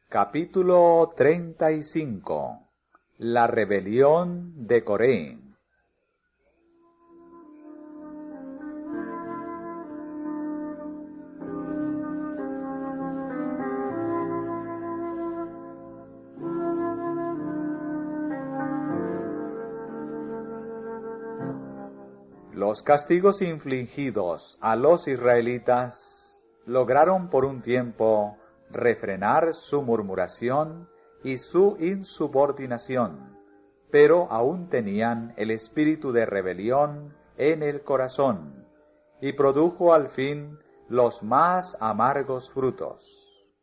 Capítulo 35. La rebelión de Coré. Los castigos infligidos a los israelitas lograron por un tiempo refrenar su murmuración y su insubordinación, pero aún tenían el espíritu de rebelión en el corazón, y produjo al fin los más amargos frutos.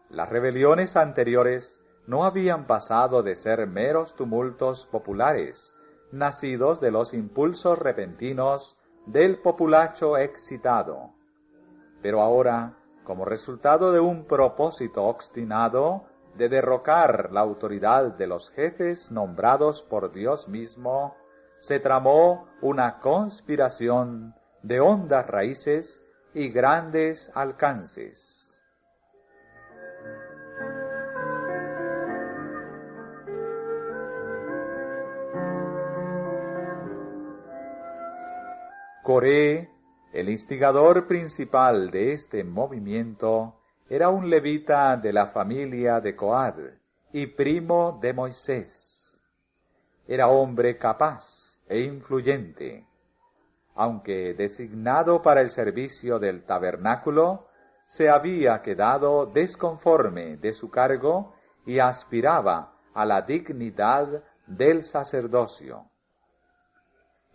Las rebeliones anteriores no habían pasado de ser meros tumultos populares, nacidos de los impulsos repentinos del populacho excitado. Pero ahora, como resultado de un propósito obstinado de derrocar la autoridad de los jefes nombrados por Dios mismo, se tramó una conspiración de hondas raíces y grandes alcances. Coré, el instigador principal de este movimiento, era un levita de la familia de Coad y primo de Moisés. Era hombre capaz e influyente. Aunque designado para el servicio del tabernáculo, se había quedado desconforme de su cargo y aspiraba a la dignidad del sacerdocio.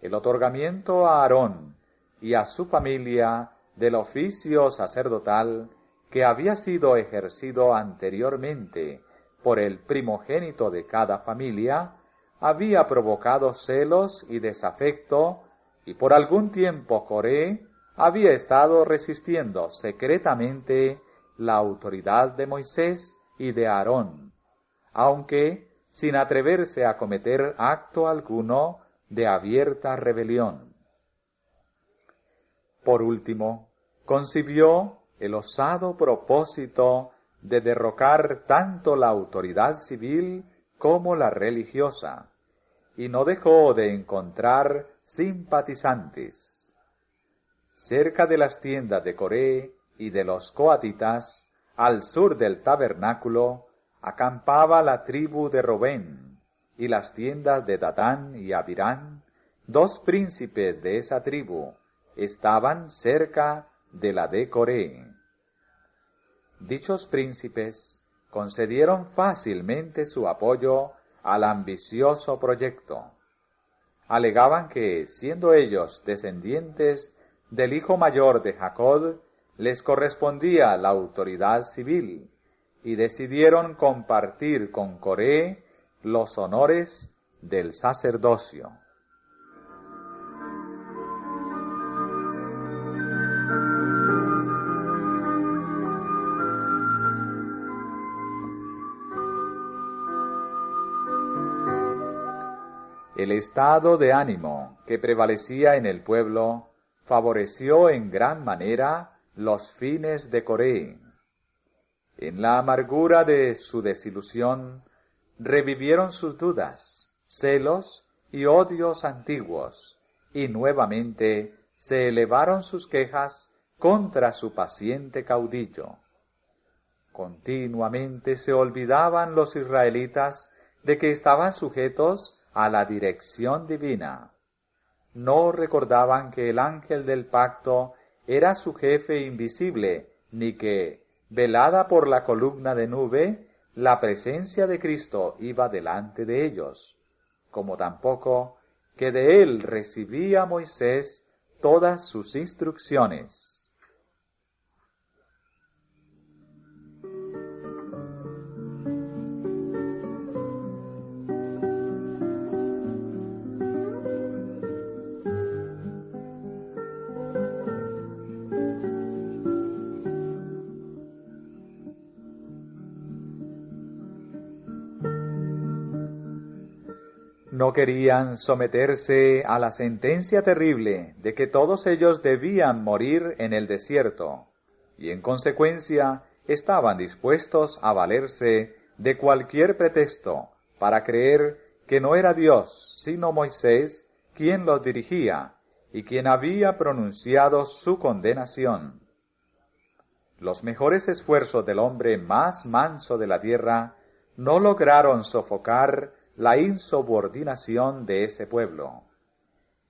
El otorgamiento a Aarón y a su familia del oficio sacerdotal que había sido ejercido anteriormente por el primogénito de cada familia, había provocado celos y desafecto, y por algún tiempo Coré había estado resistiendo secretamente la autoridad de Moisés y de Aarón, aunque sin atreverse a cometer acto alguno de abierta rebelión. Por último, concibió el osado propósito de derrocar tanto la autoridad civil como la religiosa, y no dejó de encontrar simpatizantes. Cerca de las tiendas de Coré y de los coatitas, al sur del tabernáculo, acampaba la tribu de Robén, y las tiendas de Datán y Abirán, dos príncipes de esa tribu, estaban cerca de la de Coré. Dichos príncipes concedieron fácilmente su apoyo al ambicioso proyecto. Alegaban que, siendo ellos descendientes del hijo mayor de Jacob, les correspondía la autoridad civil, y decidieron compartir con Coré los honores del sacerdocio. El estado de ánimo que prevalecía en el pueblo favoreció en gran manera los fines de Coré. En la amargura de su desilusión, revivieron sus dudas, celos y odios antiguos, y nuevamente se elevaron sus quejas contra su paciente caudillo. Continuamente se olvidaban los israelitas de que estaban sujetos a la dirección divina. No recordaban que el ángel del pacto era su jefe invisible, ni que, velada por la columna de nube, la presencia de Cristo iba delante de ellos, como tampoco que de él recibía Moisés todas sus instrucciones. No querían someterse a la sentencia terrible de que todos ellos debían morir en el desierto, y en consecuencia estaban dispuestos a valerse de cualquier pretexto para creer que no era Dios, sino Moisés, quien los dirigía y quien había pronunciado su condenación. Los mejores esfuerzos del hombre más manso de la tierra no lograron sofocar la insubordinación de ese pueblo.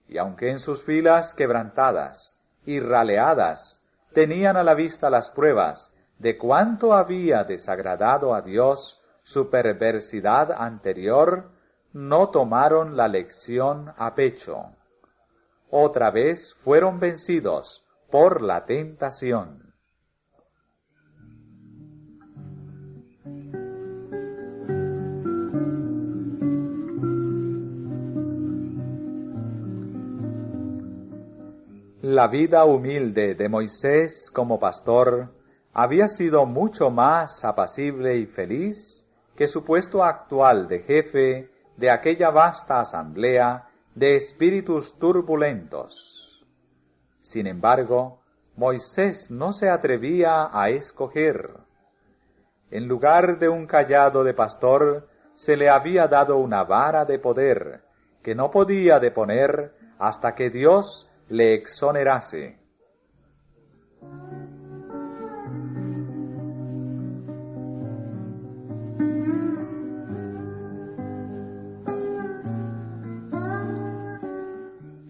Y aunque en sus filas quebrantadas y raleadas tenían a la vista las pruebas de cuánto había desagradado a Dios su perversidad anterior, no tomaron la lección a pecho. Otra vez fueron vencidos por la tentación. La vida humilde de Moisés como pastor había sido mucho más apacible y feliz que su puesto actual de jefe de aquella vasta asamblea de espíritus turbulentos. Sin embargo, Moisés no se atrevía a escoger. En lugar de un cayado de pastor, se le había dado una vara de poder que no podía deponer hasta que Dios le exonerase.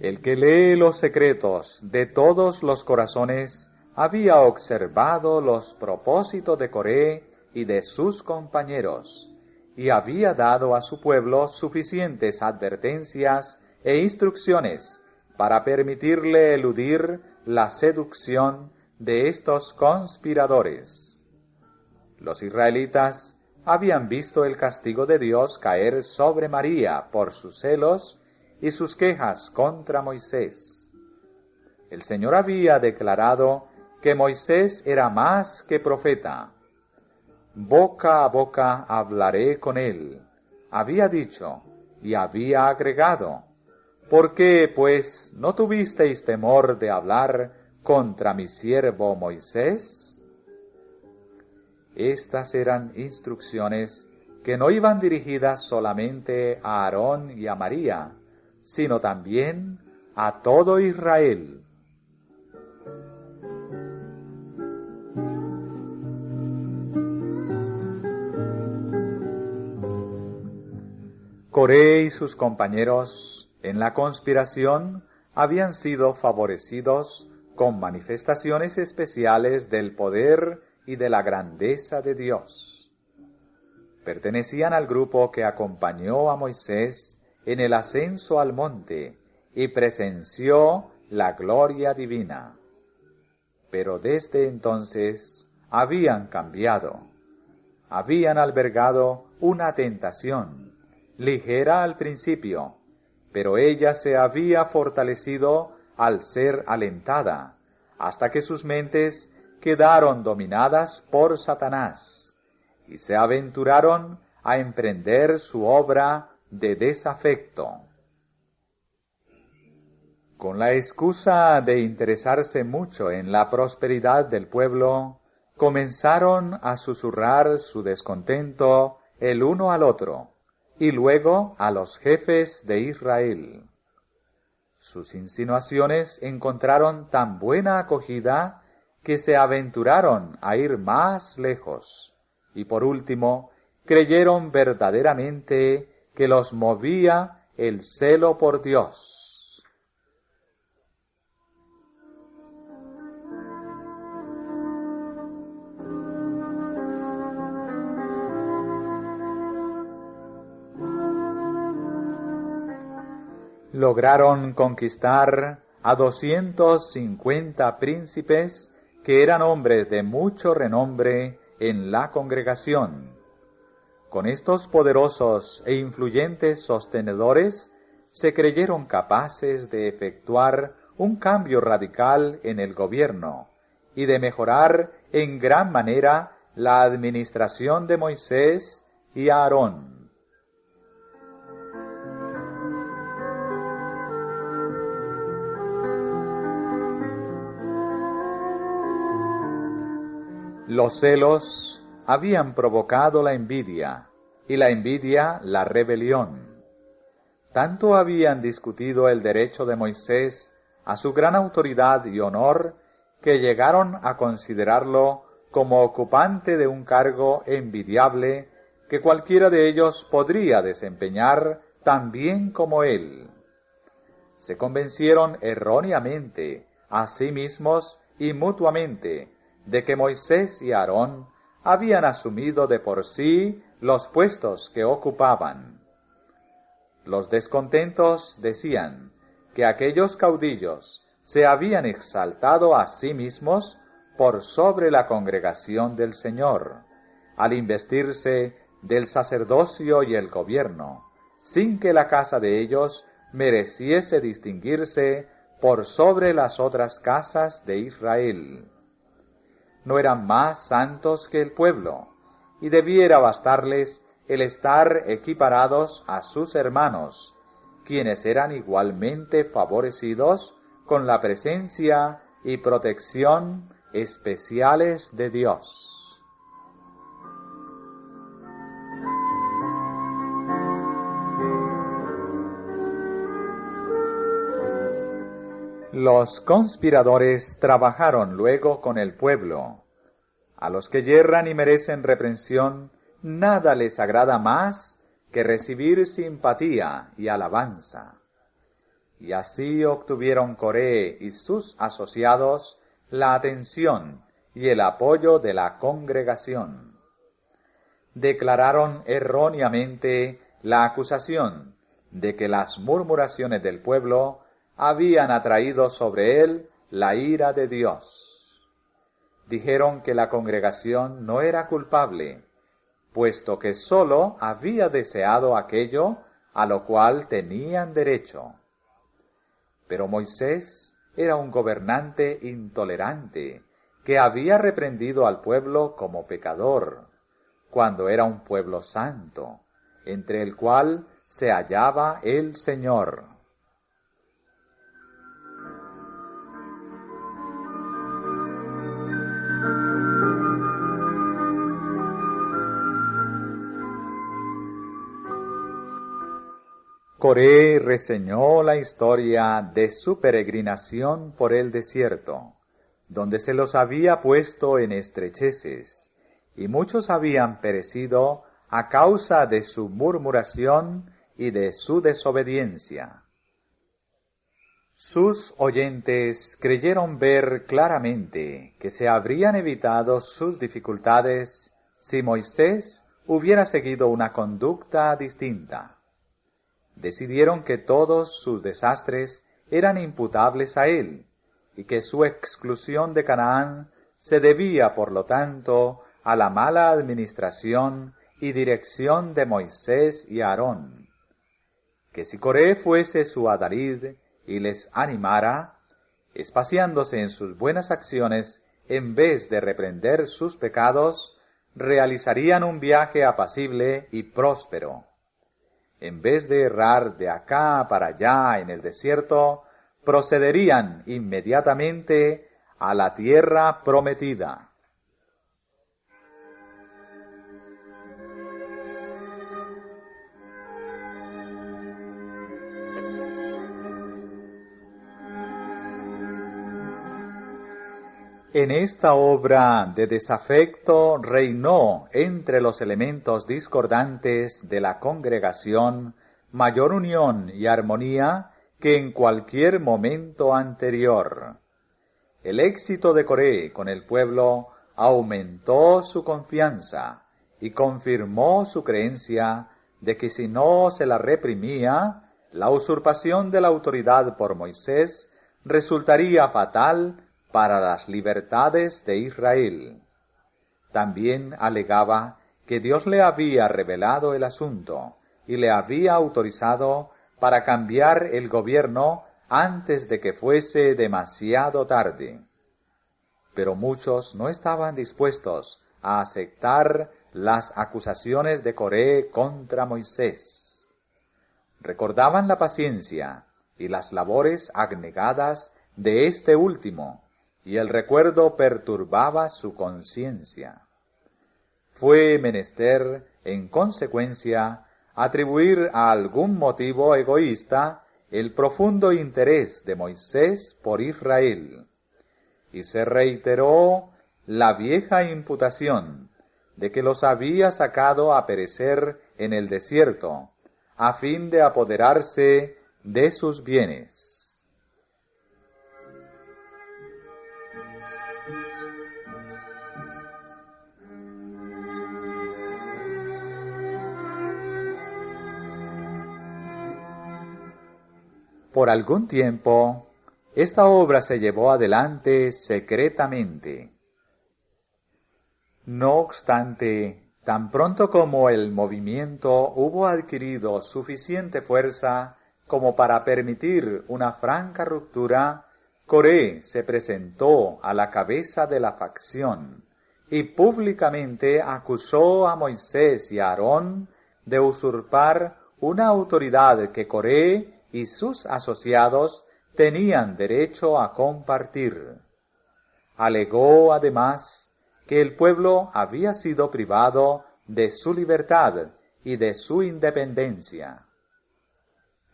El que lee los secretos de todos los corazones había observado los propósitos de Coré y de sus compañeros, y había dado a su pueblo suficientes advertencias e instrucciones para permitirle eludir la seducción de estos conspiradores. Los israelitas habían visto el castigo de Dios caer sobre María por sus celos y sus quejas contra Moisés. El Señor había declarado que Moisés era más que profeta. Boca a boca hablaré con él, había dicho, y había agregado: ¿por qué, pues, no tuvisteis temor de hablar contra mi siervo Moisés? Estas eran instrucciones que no iban dirigidas solamente a Aarón y a María, sino también a todo Israel. Coré y sus compañeros en la conspiración habían sido favorecidos con manifestaciones especiales del poder y de la grandeza de Dios. Pertenecían al grupo que acompañó a Moisés en el ascenso al monte y presenció la gloria divina. Pero desde entonces habían cambiado. Habían albergado una tentación, ligera al principio, pero ella se había fortalecido al ser alentada, hasta que sus mentes quedaron dominadas por Satanás, y se aventuraron a emprender su obra de desafecto. Con la excusa de interesarse mucho en la prosperidad del pueblo, comenzaron a susurrar su descontento el uno al otro, y luego a los jefes de Israel. Sus insinuaciones encontraron tan buena acogida que se aventuraron a ir más lejos, y por último creyeron verdaderamente que los movía el celo por Dios. Lograron conquistar a 250 príncipes que eran hombres de mucho renombre en la congregación. Con estos poderosos e influyentes sostenedores se creyeron capaces de efectuar un cambio radical en el gobierno y de mejorar en gran manera la administración de Moisés y Aarón. Los celos habían provocado la envidia, y la envidia la rebelión. Tanto habían discutido el derecho de Moisés a su gran autoridad y honor, que llegaron a considerarlo como ocupante de un cargo envidiable que cualquiera de ellos podría desempeñar tan bien como él. Se convencieron erróneamente a sí mismos y mutuamente de que Moisés y Aarón habían asumido de por sí los puestos que ocupaban. Los descontentos decían que aquellos caudillos se habían exaltado a sí mismos por sobre la congregación del Señor, al investirse del sacerdocio y el gobierno, sin que la casa de ellos mereciese distinguirse por sobre las otras casas de Israel. No eran más santos que el pueblo, y debiera bastarles el estar equiparados a sus hermanos, quienes eran igualmente favorecidos con la presencia y protección especiales de Dios. Los conspiradores trabajaron luego con el pueblo. A los que yerran y merecen reprensión, nada les agrada más que recibir simpatía y alabanza. Y así obtuvieron Coré y sus asociados la atención y el apoyo de la congregación. Declararon erróneamente la acusación de que las murmuraciones del pueblo habían atraído sobre él la ira de Dios. Dijeron que la congregación no era culpable, puesto que sólo había deseado aquello a lo cual tenían derecho. Pero Moisés era un gobernante intolerante, que había reprendido al pueblo como pecador, cuando era un pueblo santo, entre el cual se hallaba el Señor. Coré reseñó la historia de su peregrinación por el desierto, donde se los había puesto en estrecheces, y muchos habían perecido a causa de su murmuración y de su desobediencia. Sus oyentes creyeron ver claramente que se habrían evitado sus dificultades si Moisés hubiera seguido una conducta distinta. Decidieron que todos sus desastres eran imputables a él, y que su exclusión de Canaán se debía, por lo tanto, a la mala administración y dirección de Moisés y Aarón. Que si Coré fuese su adalid y les animara, espaciándose en sus buenas acciones, en vez de reprender sus pecados, realizarían un viaje apacible y próspero. En vez de errar de acá para allá en el desierto, procederían inmediatamente a la tierra prometida. En esta obra de desafecto reinó entre los elementos discordantes de la congregación mayor unión y armonía que en cualquier momento anterior. El éxito de Coré con el pueblo aumentó su confianza y confirmó su creencia de que si no se la reprimía, la usurpación de la autoridad por Moisés resultaría fatal para las libertades de Israel. También alegaba que Dios le había revelado el asunto y le había autorizado para cambiar el gobierno antes de que fuese demasiado tarde. Pero muchos no estaban dispuestos a aceptar las acusaciones de Coré contra Moisés. Recordaban la paciencia y las labores abnegadas de este último, y el recuerdo perturbaba su conciencia. Fue menester, en consecuencia, atribuir a algún motivo egoísta el profundo interés de Moisés por Israel, y se reiteró la vieja imputación de que los había sacado a perecer en el desierto, a fin de apoderarse de sus bienes. Por algún tiempo, esta obra se llevó adelante secretamente. No obstante, tan pronto como el movimiento hubo adquirido suficiente fuerza como para permitir una franca ruptura, Coré se presentó a la cabeza de la facción y públicamente acusó a Moisés y a Aarón de usurpar una autoridad que Coré y sus asociados tenían derecho a compartir. Alegó además que el pueblo había sido privado de su libertad y de su independencia.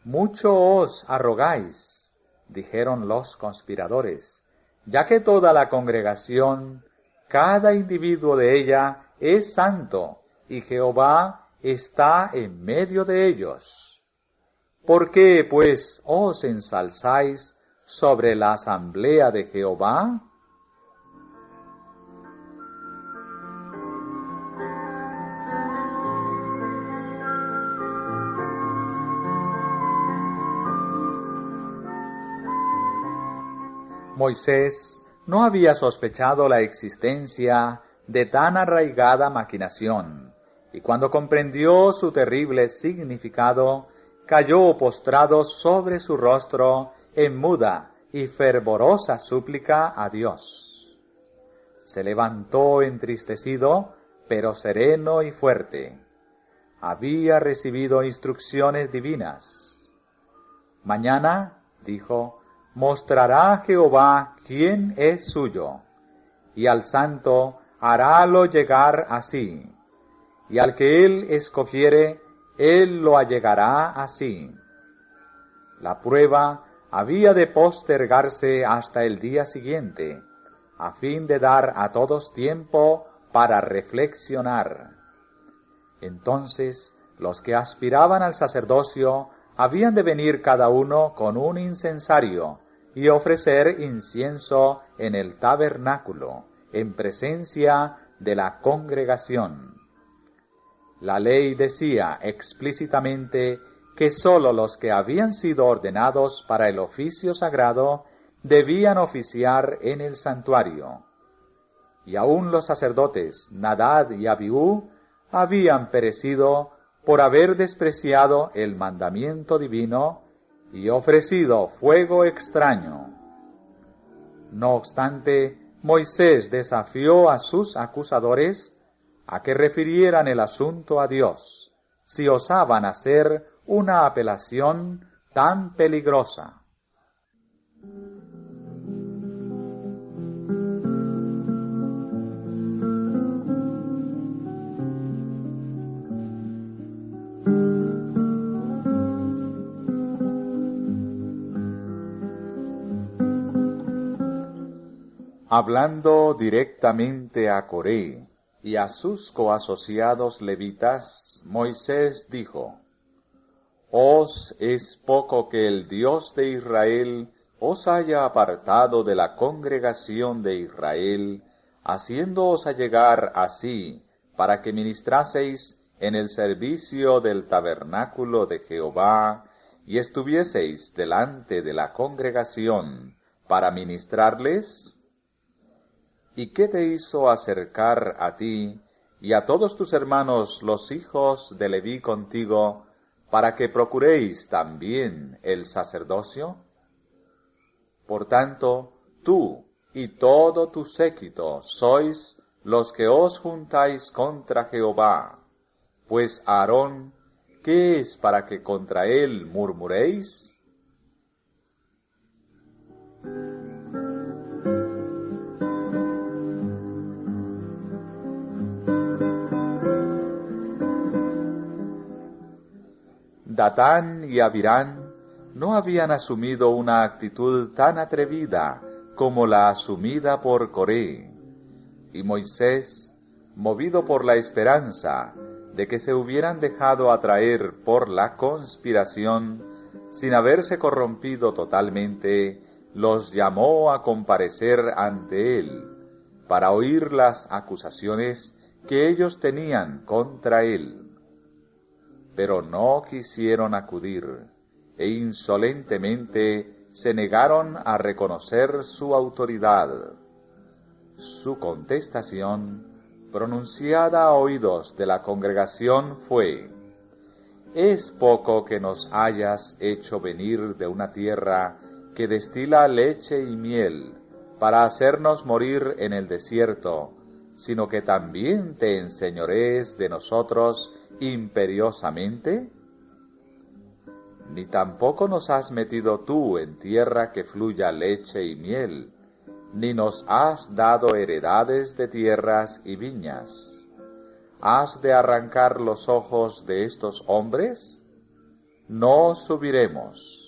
Mucho os arrogáis, dijeron los conspiradores, ya que toda la congregación, cada individuo de ella, es santo, y Jehová está en medio de ellos. ¿Por qué, pues, os ensalzáis sobre la asamblea de Jehová? Moisés no había sospechado la existencia de tan arraigada maquinación, y cuando comprendió su terrible significado, cayó postrado sobre su rostro en muda y fervorosa súplica a Dios. Se levantó entristecido, pero sereno y fuerte. Había recibido instrucciones divinas. Mañana, dijo, mostrará Jehová quién es suyo, y al santo harálo llegar así, y al que él escogiere, él lo allegará así. La prueba había de postergarse hasta el día siguiente, a fin de dar a todos tiempo para reflexionar. Entonces, los que aspiraban al sacerdocio habían de venir cada uno con un incensario y ofrecer incienso en el tabernáculo, en presencia de la congregación. La ley decía explícitamente que sólo los que habían sido ordenados para el oficio sagrado debían oficiar en el santuario. Y aún los sacerdotes Nadab y Abiú habían perecido por haber despreciado el mandamiento divino y ofrecido fuego extraño. No obstante, Moisés desafió a sus acusadores a que refirieran el asunto a Dios, si osaban hacer una apelación tan peligrosa. Hablando directamente a Coré y a sus coasociados levitas, Moisés dijo: «¿Os es poco que el Dios de Israel os haya apartado de la congregación de Israel, haciéndoos allegar así, para que ministraseis en el servicio del tabernáculo de Jehová, y estuvieseis delante de la congregación para ministrarles? ¿Y qué te hizo acercar a ti y a todos tus hermanos los hijos de Leví contigo, para que procuréis también el sacerdocio? Por tanto, tú y todo tu séquito sois los que os juntáis contra Jehová, pues Aarón, ¿qué es para que contra él murmuréis?» Datán y Abirán no habían asumido una actitud tan atrevida como la asumida por Coré, y Moisés, movido por la esperanza de que se hubieran dejado atraer por la conspiración, sin haberse corrompido totalmente, los llamó a comparecer ante él, para oír las acusaciones que ellos tenían contra él. Pero no quisieron acudir, e insolentemente se negaron a reconocer su autoridad. Su contestación, pronunciada a oídos de la congregación, fue: «¿Es poco que nos hayas hecho venir de una tierra que destila leche y miel, para hacernos morir en el desierto, sino que también te enseñorees de nosotros imperiosamente? Ni tampoco nos has metido tú en tierra que fluya leche y miel, ni nos has dado heredades de tierras y viñas. ¿Has de arrancar los ojos de estos hombres? No subiremos».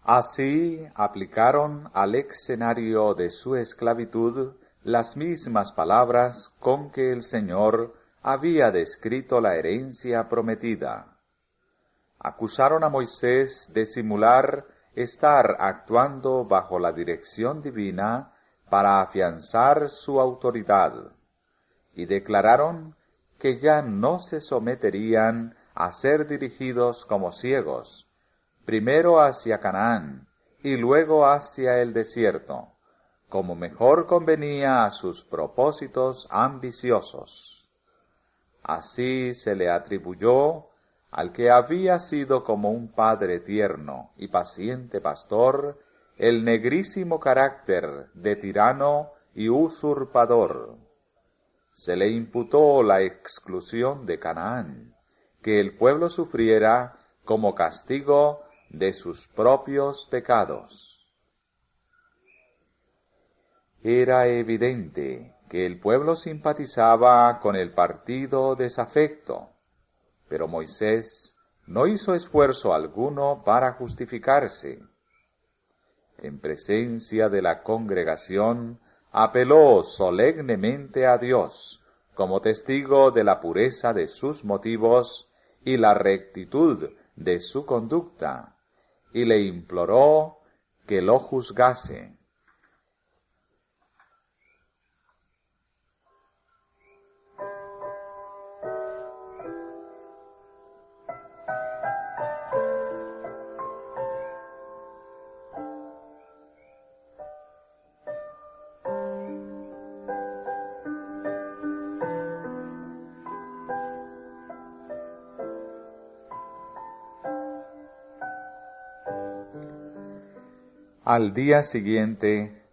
Así aplicaron al escenario de su esclavitud las mismas palabras con que el Señor había descrito la herencia prometida. Acusaron a Moisés de simular estar actuando bajo la dirección divina para afianzar su autoridad, y declararon que ya no se someterían a ser dirigidos como ciegos, primero hacia Canaán y luego hacia el desierto, como mejor convenía a sus propósitos ambiciosos. Así se le atribuyó al que había sido como un padre tierno y paciente pastor el negrísimo carácter de tirano y usurpador. Se le imputó la exclusión de Canaán, que el pueblo sufriera como castigo de sus propios pecados. Era evidente que el pueblo simpatizaba con el partido desafecto, pero Moisés no hizo esfuerzo alguno para justificarse. En presencia de la congregación, apeló solemnemente a Dios como testigo de la pureza de sus motivos y la rectitud de su conducta, y le imploró que lo juzgase. Al día siguiente,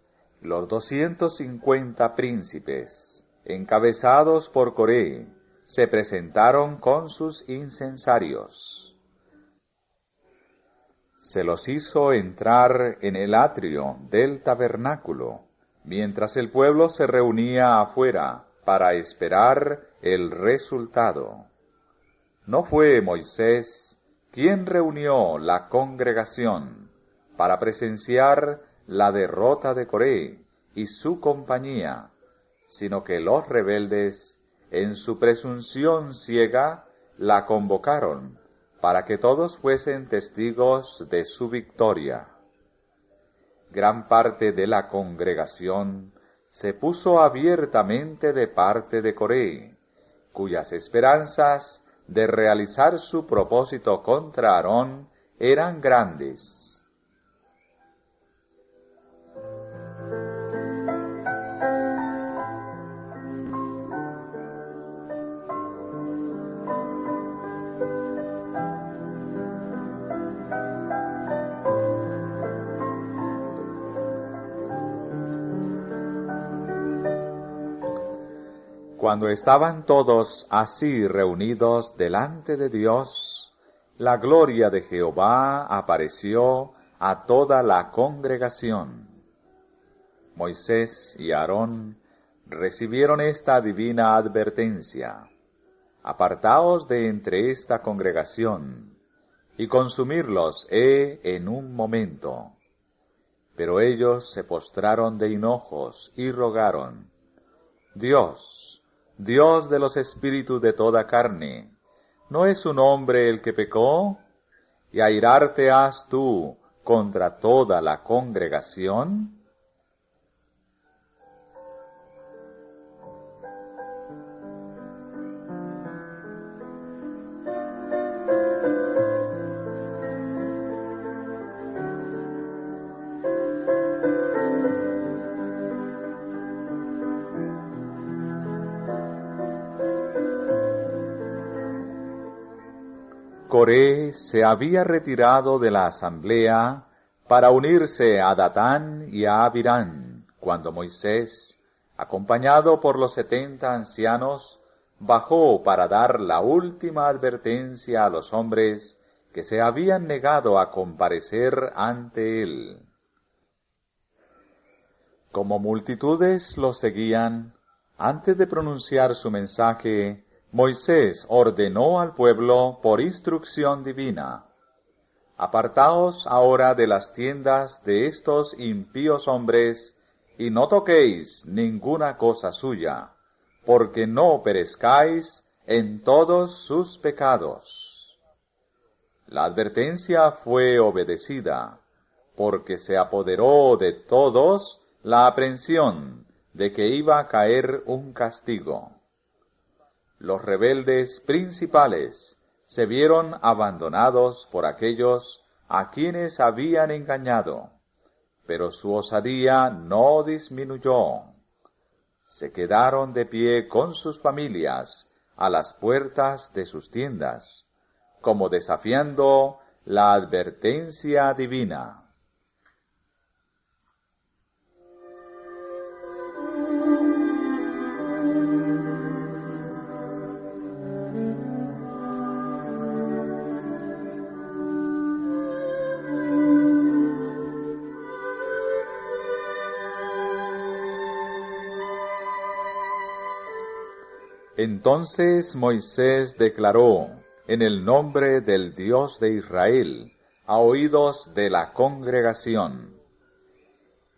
los 250 príncipes, encabezados por Coré, se presentaron con sus incensarios. Se los hizo entrar en el atrio del tabernáculo, mientras el pueblo se reunía afuera para esperar el resultado. No fue Moisés quien reunió la congregación para presenciar la derrota de Coré y su compañía, sino que los rebeldes, en su presunción ciega, la convocaron para que todos fuesen testigos de su victoria. Gran parte de la congregación se puso abiertamente de parte de Coré, cuyas esperanzas de realizar su propósito contra Aarón eran grandes. Cuando estaban todos así reunidos delante de Dios, la gloria de Jehová apareció a toda la congregación. Moisés y Aarón recibieron esta divina advertencia: apartaos de entre esta congregación, y consumirlos he en un momento. Pero ellos se postraron de hinojos y rogaron: Dios, Dios de los espíritus de toda carne, ¿no es un hombre el que pecó? ¿Y airarte has tú contra toda la congregación? Coré se había retirado de la asamblea para unirse a Datán y a Abirán, cuando Moisés, acompañado por los 70 ancianos, bajó para dar la última advertencia a los hombres que se habían negado a comparecer ante él. Como multitudes lo seguían, antes de pronunciar su mensaje, Moisés ordenó al pueblo por instrucción divina: apartaos ahora de las tiendas de estos impíos hombres, y no toquéis ninguna cosa suya, porque no perezcáis en todos sus pecados. La advertencia fue obedecida, porque se apoderó de todos la aprensión de que iba a caer un castigo. Los rebeldes principales se vieron abandonados por aquellos a quienes habían engañado, pero su osadía no disminuyó. Se quedaron de pie con sus familias a las puertas de sus tiendas, como desafiando la advertencia divina. Entonces Moisés declaró, en el nombre del Dios de Israel, a oídos de la congregación: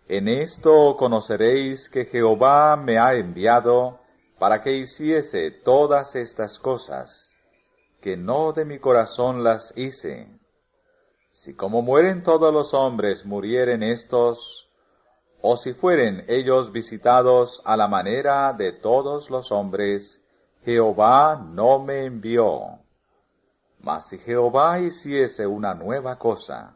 en esto conoceréis que Jehová me ha enviado para que hiciese todas estas cosas, que no de mi corazón las hice. Si como mueren todos los hombres murieren estos, o si fueren ellos visitados a la manera de todos los hombres, Jehová no me envió. Mas si Jehová hiciese una nueva cosa,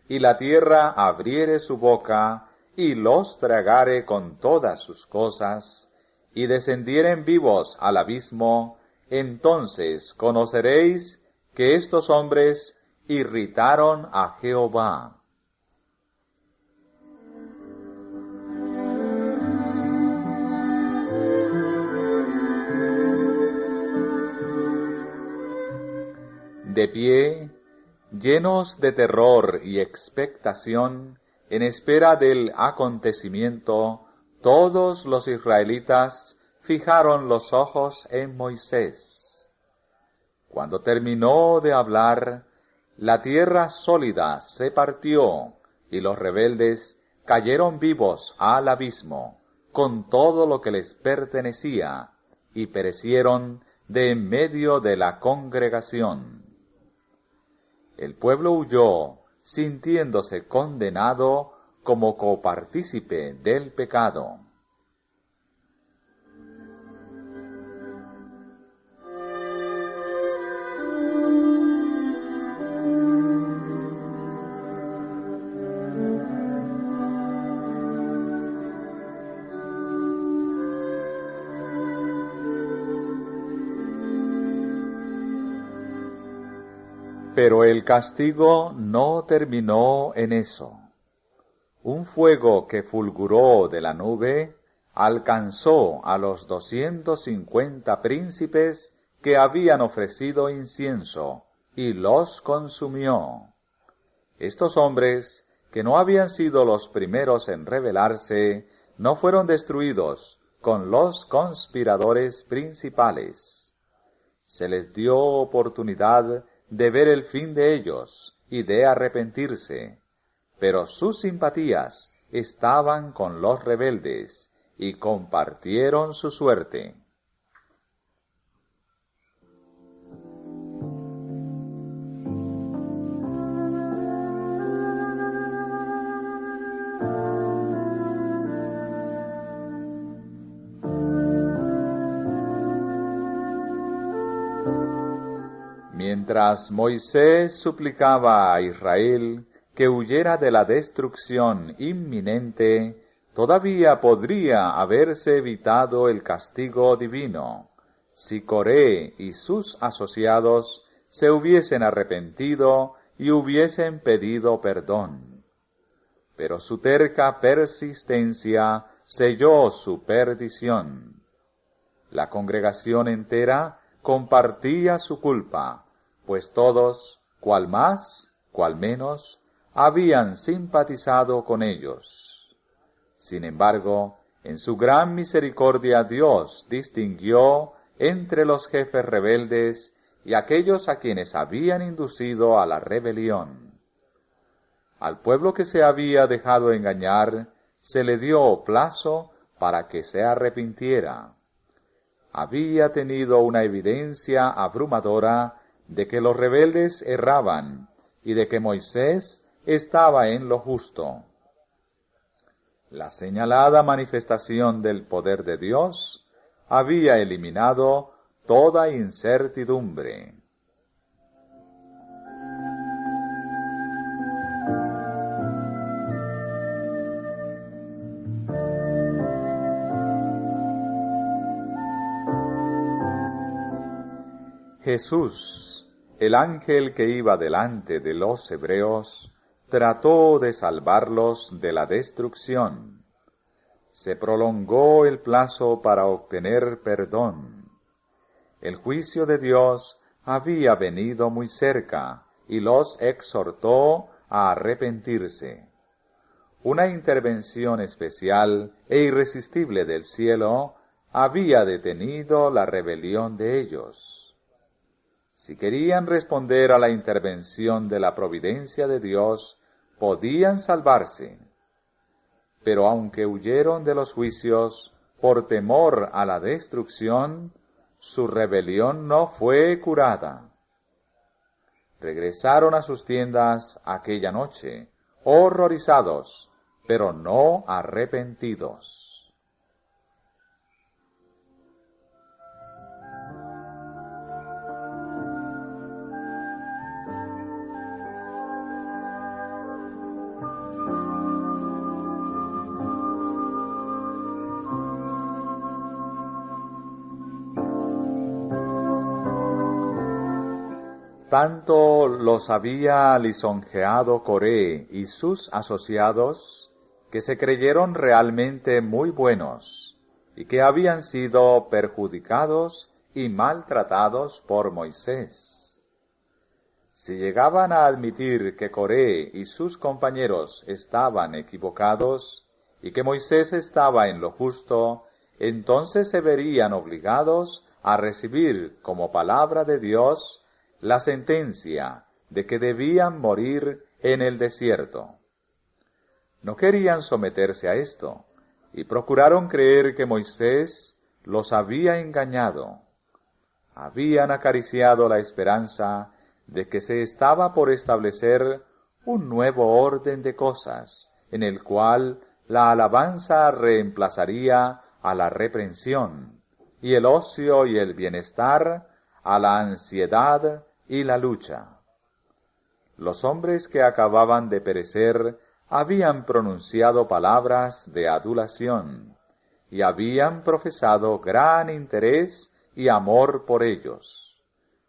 y la tierra abriere su boca, y los tragare con todas sus cosas, y descendieren vivos al abismo, entonces conoceréis que estos hombres irritaron a Jehová. De pie, llenos de terror y expectación, en espera del acontecimiento, todos los israelitas fijaron los ojos en Moisés. Cuando terminó de hablar, la tierra sólida se partió, y los rebeldes cayeron vivos al abismo, con todo lo que les pertenecía, y perecieron de en medio de la congregación. El pueblo huyó, sintiéndose condenado como copartícipe del pecado. Pero el castigo no terminó en eso. Un fuego que fulguró de la nube alcanzó a los 250 príncipes que habían ofrecido incienso, y los consumió. Estos hombres, que no habían sido los primeros en rebelarse, no fueron destruidos con los conspiradores principales. Se les dio oportunidad de ver el fin de ellos y de arrepentirse, pero sus simpatías estaban con los rebeldes y compartieron su suerte. Mientras Moisés suplicaba a Israel que huyera de la destrucción inminente, todavía podría haberse evitado el castigo divino, si Coré y sus asociados se hubiesen arrepentido y hubiesen pedido perdón. Pero su terca persistencia selló su perdición. La congregación entera compartía su culpa, pues todos, cual más, cual menos, habían simpatizado con ellos. Sin embargo, en su gran misericordia Dios distinguió entre los jefes rebeldes y aquellos a quienes habían inducido a la rebelión. Al pueblo que se había dejado engañar, se le dio plazo para que se arrepintiera. Había tenido una evidencia abrumadora de que los rebeldes erraban y de que Moisés estaba en lo justo. La señalada manifestación del poder de Dios había eliminado toda incertidumbre. Jesús, el ángel que iba delante de los hebreos, trató de salvarlos de la destrucción. Se prolongó el plazo para obtener perdón. El juicio de Dios había venido muy cerca y los exhortó a arrepentirse. Una intervención especial e irresistible del cielo había detenido la rebelión de ellos. Si querían responder a la intervención de la providencia de Dios, podían salvarse. Pero aunque huyeron de los juicios por temor a la destrucción, su rebelión no fue curada. Regresaron a sus tiendas aquella noche, horrorizados, pero no arrepentidos. Tanto los había lisonjeado Coré y sus asociados, que se creyeron realmente muy buenos, y que habían sido perjudicados y maltratados por Moisés. Si llegaban a admitir que Coré y sus compañeros estaban equivocados, y que Moisés estaba en lo justo, entonces se verían obligados a recibir como palabra de Dios la sentencia de que debían morir en el desierto. No querían someterse a esto, y procuraron creer que Moisés los había engañado. Habían acariciado la esperanza de que se estaba por establecer un nuevo orden de cosas, en el cual la alabanza reemplazaría a la reprensión, y el ocio y el bienestar a la ansiedad y la lucha. Los hombres que acababan de perecer habían pronunciado palabras de adulación y habían profesado gran interés y amor por ellos,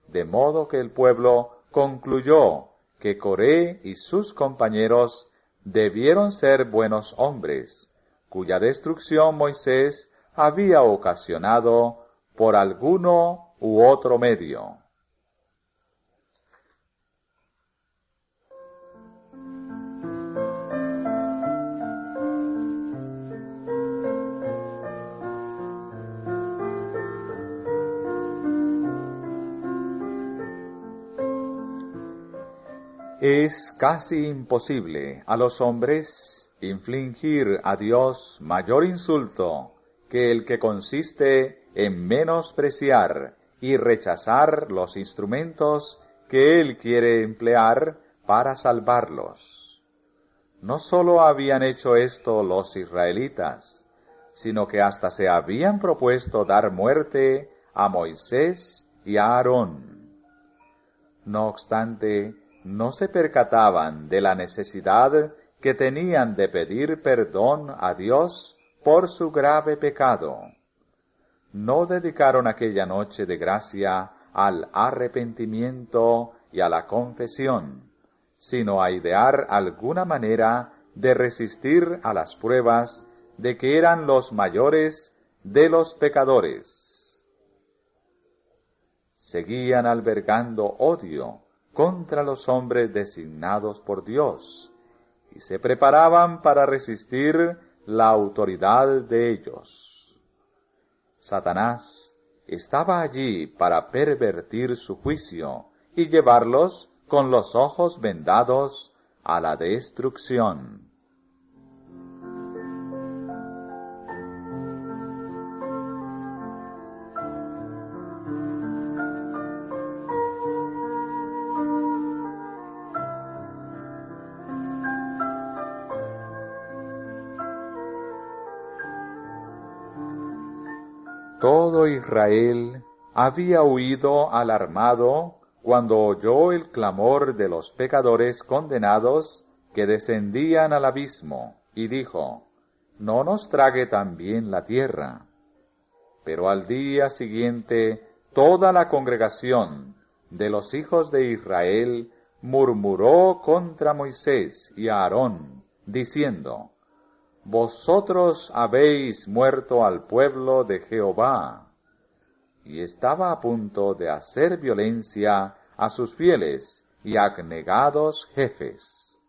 de modo que el pueblo concluyó que Coré y sus compañeros debieron ser buenos hombres, cuya destrucción Moisés había ocasionado por alguno u otro medio. Es casi imposible a los hombres infligir a Dios mayor insulto que el que consiste en menospreciar y rechazar los instrumentos que Él quiere emplear para salvarlos. No sólo habían hecho esto los israelitas, sino que hasta se habían propuesto dar muerte a Moisés y a Aarón. No obstante, no se percataban de la necesidad que tenían de pedir perdón a Dios por su grave pecado. No dedicaron aquella noche de gracia al arrepentimiento y a la confesión, sino a idear alguna manera de resistir a las pruebas de que eran los mayores de los pecadores. Seguían albergando odio contra los hombres designados por Dios, y se preparaban para resistir la autoridad de ellos. Satanás estaba allí para pervertir su juicio y llevarlos con los ojos vendados a la destrucción. Todo Israel había huido alarmado cuando oyó el clamor de los pecadores condenados que descendían al abismo, y dijo: «¿No nos trague también la tierra?». Pero al día siguiente toda la congregación de los hijos de Israel murmuró contra Moisés y Aarón, diciendo: «Vosotros habéis muerto al pueblo de Jehová». Y estaba a punto de hacer violencia a sus fieles y abnegados jefes.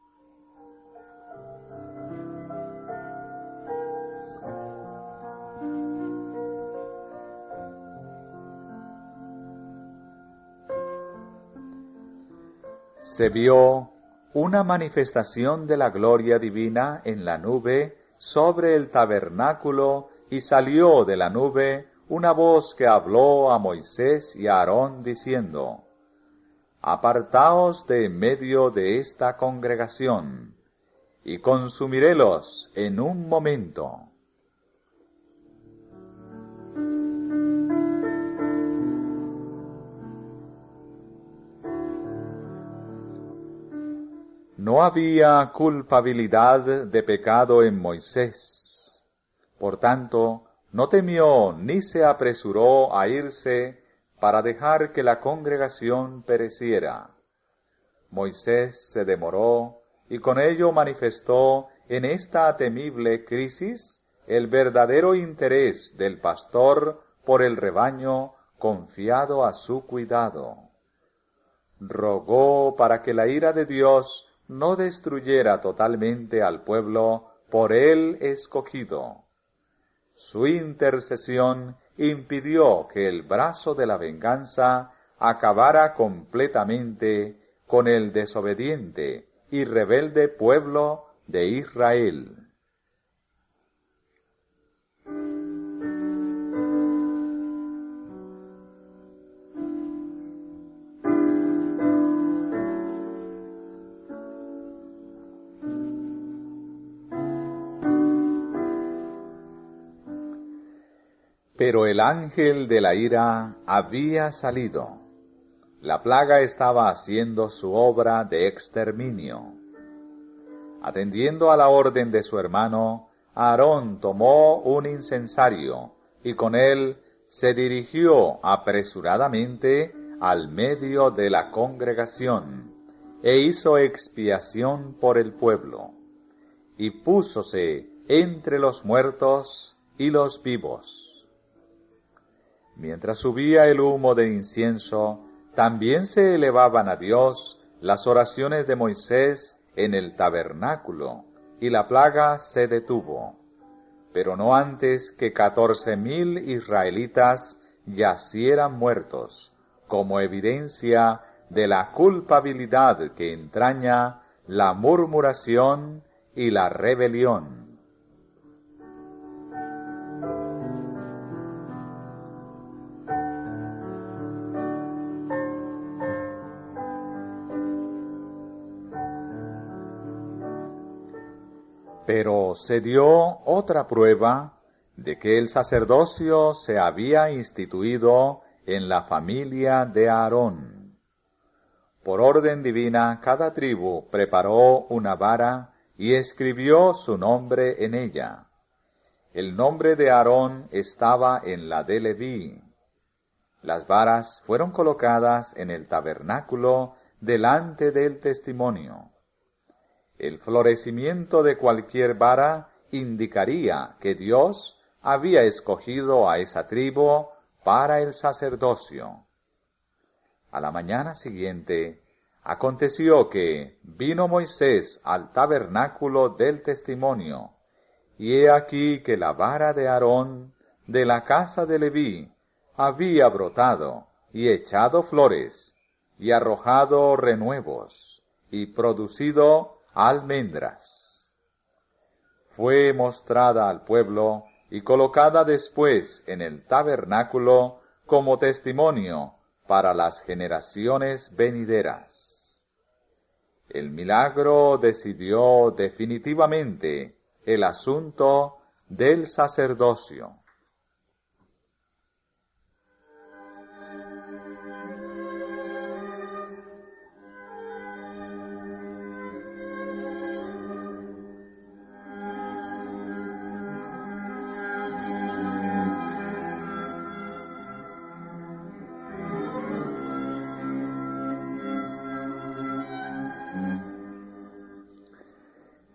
Se vio una manifestación de la gloria divina en la nube sobre el tabernáculo, y salió de la nube una voz que habló a Moisés y a Aarón diciendo: «Apartaos de en medio de esta congregación, y consumirélos en un momento». No había culpabilidad de pecado en Moisés. Por tanto, no temió ni se apresuró a irse para dejar que la congregación pereciera. Moisés se demoró y con ello manifestó en esta temible crisis el verdadero interés del pastor por el rebaño confiado a su cuidado. Rogó para que la ira de Dios no destruyera totalmente al pueblo por él escogido. Su intercesión impidió que el brazo de la venganza acabara completamente con el desobediente y rebelde pueblo de Israel. Pero el ángel de la ira había salido. La plaga estaba haciendo su obra de exterminio. Atendiendo a la orden de su hermano, Aarón tomó un incensario y con él se dirigió apresuradamente al medio de la congregación e hizo expiación por el pueblo. Y púsose entre los muertos y los vivos. Mientras subía el humo de incienso, también se elevaban a Dios las oraciones de Moisés en el tabernáculo, y la plaga se detuvo, pero no antes que 14,000 israelitas yacieran muertos, como evidencia de la culpabilidad que entraña la murmuración y la rebelión. Pero se dio otra prueba de que el sacerdocio se había instituido en la familia de Aarón. Por orden divina, cada tribu preparó una vara y escribió su nombre en ella. El nombre de Aarón estaba en la de Leví. Las varas fueron colocadas en el tabernáculo delante del testimonio. El florecimiento de cualquier vara indicaría que Dios había escogido a esa tribu para el sacerdocio. A la mañana siguiente, aconteció que vino Moisés al tabernáculo del testimonio, y he aquí que la vara de Aarón de la casa de Leví había brotado y echado flores, y arrojado renuevos, y producido almendras. Fue mostrada al pueblo y colocada después en el tabernáculo como testimonio para las generaciones venideras. El milagro decidió definitivamente el asunto del sacerdocio.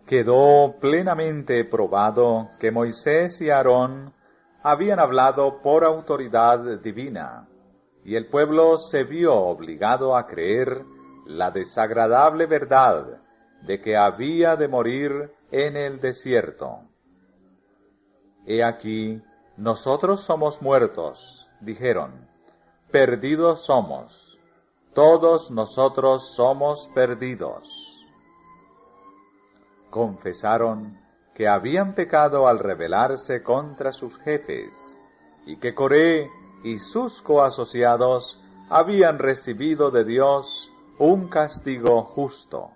Quedó plenamente probado que Moisés y Aarón habían hablado por autoridad divina, y el pueblo se vio obligado a creer la desagradable verdad de que había de morir en el desierto. He aquí, nosotros somos muertos, dijeron, perdidos somos, todos nosotros somos perdidos. Confesaron que habían pecado al rebelarse contra sus jefes, y que Coré y sus coasociados habían recibido de Dios un castigo justo.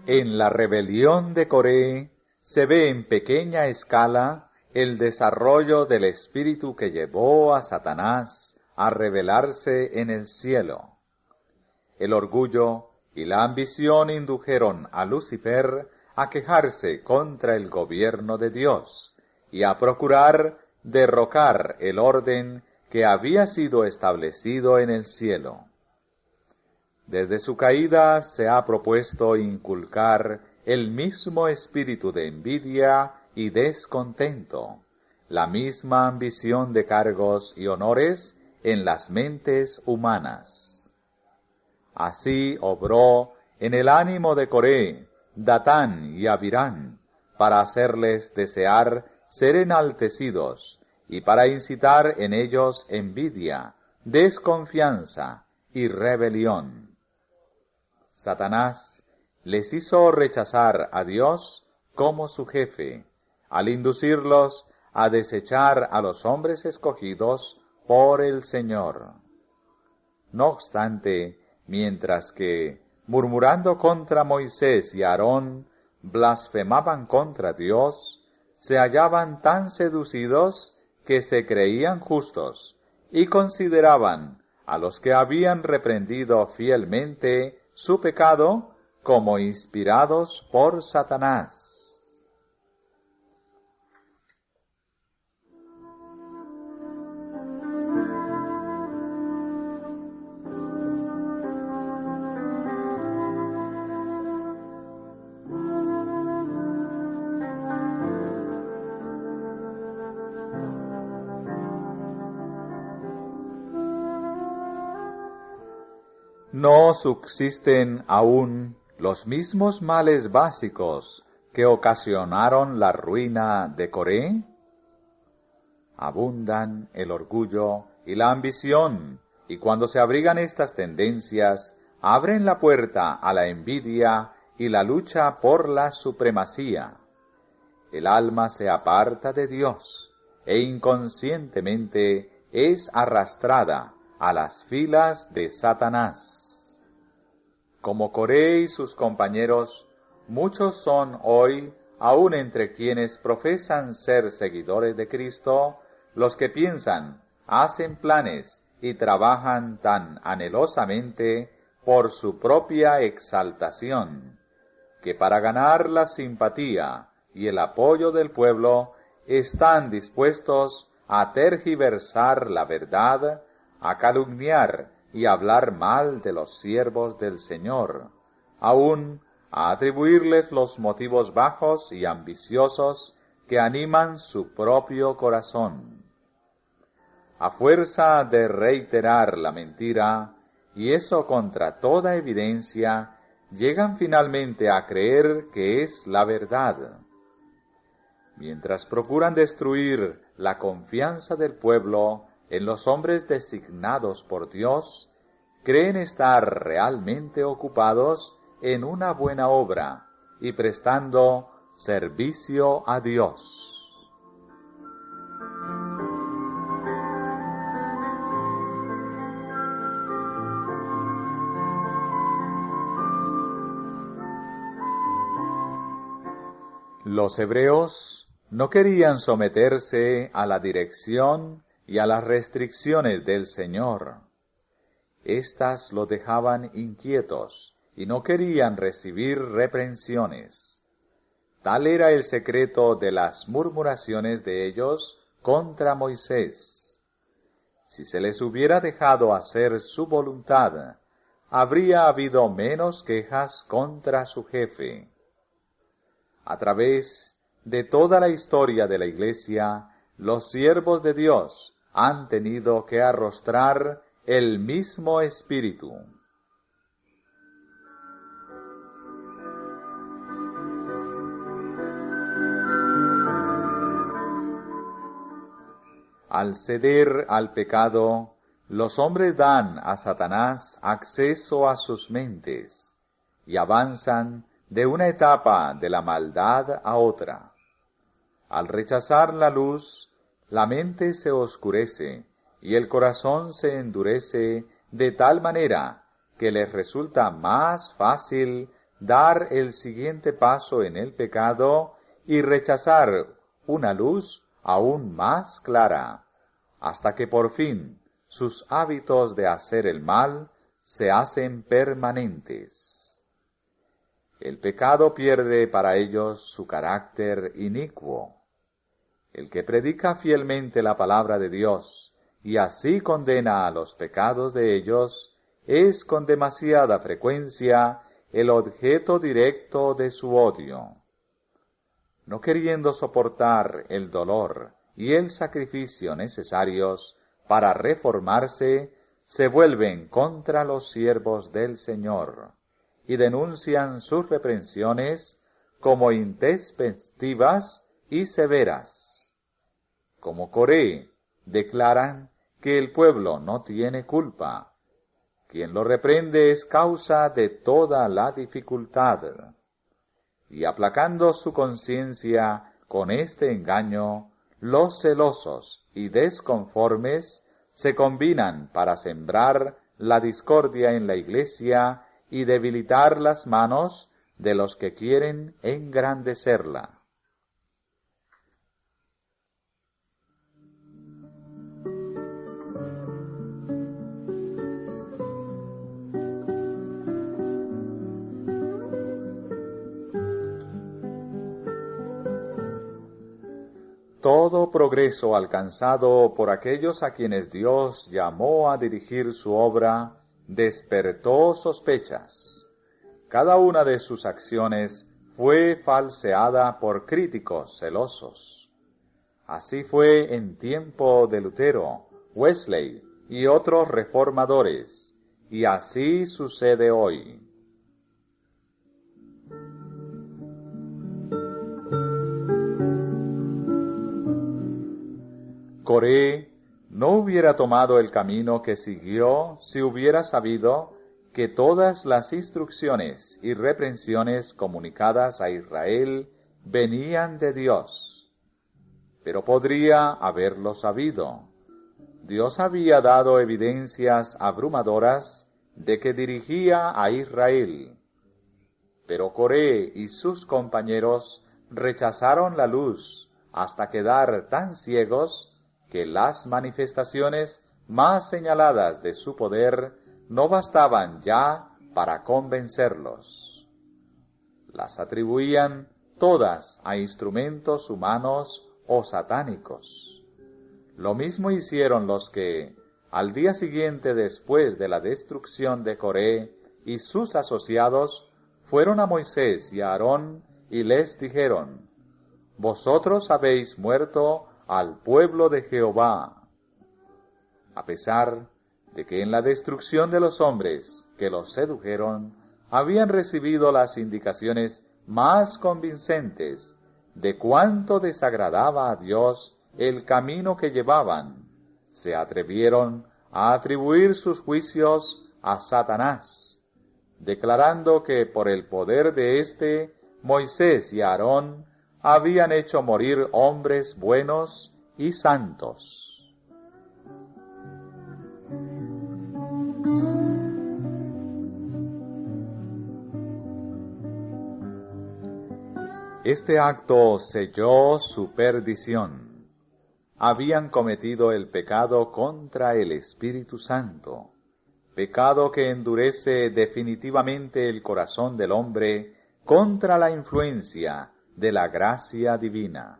En la rebelión de Coré se ve en pequeña escala el desarrollo del espíritu que llevó a Satanás a rebelarse en el cielo. El orgullo y la ambición indujeron a Lucifer a quejarse contra el gobierno de Dios y a procurar derrocar el orden que había sido establecido en el cielo. Desde su caída se ha propuesto inculcar el mismo espíritu de envidia y descontento, la misma ambición de cargos y honores en las mentes humanas. Así obró en el ánimo de Coré, Datán y Abirán, para hacerles desear ser enaltecidos y para incitar en ellos envidia, desconfianza y rebelión. Satanás les hizo rechazar a Dios como su jefe, al inducirlos a desechar a los hombres escogidos por el Señor. No obstante, mientras que, murmurando contra Moisés y Aarón, blasfemaban contra Dios, se hallaban tan seducidos que se creían justos y consideraban a los que habían reprendido fielmente su pecado como inspirados por Satanás. ¿No subsisten aún los mismos males básicos que ocasionaron la ruina de Coré? Abundan el orgullo y la ambición, y cuando se abrigan estas tendencias, abren la puerta a la envidia y la lucha por la supremacía. El alma se aparta de Dios e inconscientemente es arrastrada a las filas de Satanás. Como Coré y sus compañeros, muchos son hoy, aun entre quienes profesan ser seguidores de Cristo, los que piensan, hacen planes y trabajan tan anhelosamente por su propia exaltación, que para ganar la simpatía y el apoyo del pueblo están dispuestos a tergiversar la verdad, a calumniar y hablar mal de los siervos del Señor, aún a atribuirles los motivos bajos y ambiciosos que animan su propio corazón. A fuerza de reiterar la mentira, y eso contra toda evidencia, llegan finalmente a creer que es la verdad. Mientras procuran destruir la confianza del pueblo en los hombres designados por Dios, creen estar realmente ocupados en una buena obra y prestando servicio a Dios. Los hebreos no querían someterse a la dirección y a las restricciones del Señor. Estas los dejaban inquietos y no querían recibir reprensiones. Tal era el secreto de las murmuraciones de ellos contra Moisés. Si se les hubiera dejado hacer su voluntad, habría habido menos quejas contra su jefe. A través de toda la historia de la Iglesia, los siervos de Dios han tenido que arrostrar el mismo espíritu. Al ceder al pecado, los hombres dan a Satanás acceso a sus mentes y avanzan de una etapa de la maldad a otra. Al rechazar la luz, la mente se oscurece y el corazón se endurece de tal manera que les resulta más fácil dar el siguiente paso en el pecado y rechazar una luz aún más clara, hasta que por fin sus hábitos de hacer el mal se hacen permanentes. El pecado pierde para ellos su carácter inicuo. El que predica fielmente la palabra de Dios y así condena a los pecados de ellos, es con demasiada frecuencia el objeto directo de su odio. No queriendo soportar el dolor y el sacrificio necesarios para reformarse, se vuelven contra los siervos del Señor y denuncian sus reprensiones como intempestivas y severas. Como Coré, declaran que el pueblo no tiene culpa. Quien lo reprende es causa de toda la dificultad. Y aplacando su conciencia con este engaño, los celosos y desconformes se combinan para sembrar la discordia en la Iglesia y debilitar las manos de los que quieren engrandecerla. Todo progreso alcanzado por aquellos a quienes Dios llamó a dirigir su obra despertó sospechas. Cada una de sus acciones fue falseada por críticos celosos. Así fue en tiempo de Lutero, Wesley y otros reformadores, y así sucede hoy. Coré no hubiera tomado el camino que siguió si hubiera sabido que todas las instrucciones y reprensiones comunicadas a Israel venían de Dios. Pero podría haberlo sabido. Dios había dado evidencias abrumadoras de que dirigía a Israel. Pero Coré y sus compañeros rechazaron la luz hasta quedar tan ciegos que las manifestaciones más señaladas de su poder no bastaban ya para convencerlos. Las atribuían todas a instrumentos humanos o satánicos. Lo mismo hicieron los que, al día siguiente después de la destrucción de Coré y sus asociados, fueron a Moisés y a Aarón y les dijeron: «Vosotros habéis muerto al pueblo de Jehová». A pesar de que en la destrucción de los hombres que los sedujeron habían recibido las indicaciones más convincentes de cuánto desagradaba a Dios el camino que llevaban, se atrevieron a atribuir sus juicios a Satanás, declarando que por el poder de éste, Moisés y Aarón habían hecho morir hombres buenos y santos. Este acto selló su perdición. Habían cometido el pecado contra el Espíritu Santo, pecado que endurece definitivamente el corazón del hombre contra la influencia de la gracia divina.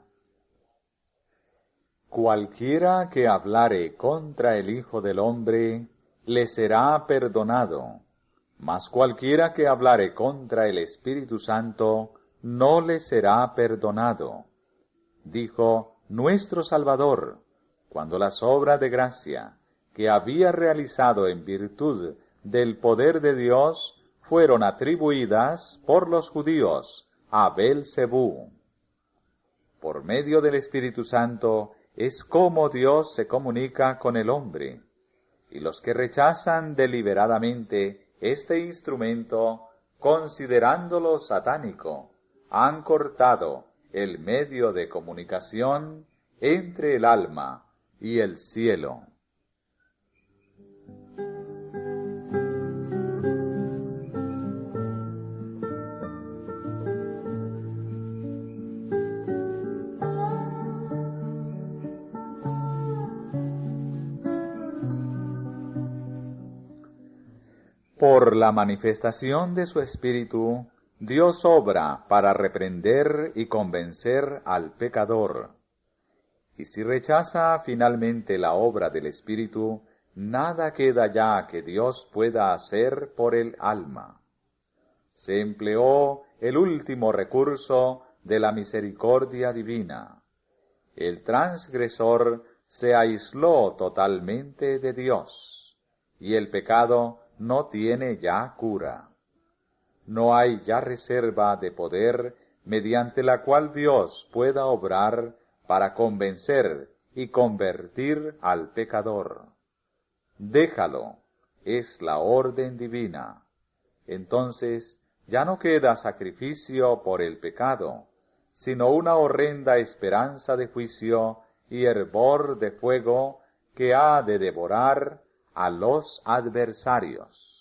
Cualquiera que hablare contra el Hijo del Hombre, le será perdonado, mas cualquiera que hablare contra el Espíritu Santo, no le será perdonado, dijo nuestro Salvador, cuando las obras de gracia que había realizado en virtud del poder de Dios fueron atribuidas por los judíos a Belcebú. Por medio del Espíritu Santo es como Dios se comunica con el hombre, y los que rechazan deliberadamente este instrumento, considerándolo satánico, han cortado el medio de comunicación entre el alma y el cielo. Por la manifestación de su Espíritu, Dios obra para reprender y convencer al pecador. Y si rechaza finalmente la obra del Espíritu, nada queda ya que Dios pueda hacer por el alma. Se empleó el último recurso de la misericordia divina. El transgresor se aisló totalmente de Dios, y el pecado no tiene ya cura. No hay ya reserva de poder mediante la cual Dios pueda obrar para convencer y convertir al pecador. Déjalo, es la orden divina. Entonces ya no queda sacrificio por el pecado, sino una horrenda esperanza de juicio y hervor de fuego que ha de devorar a los adversarios.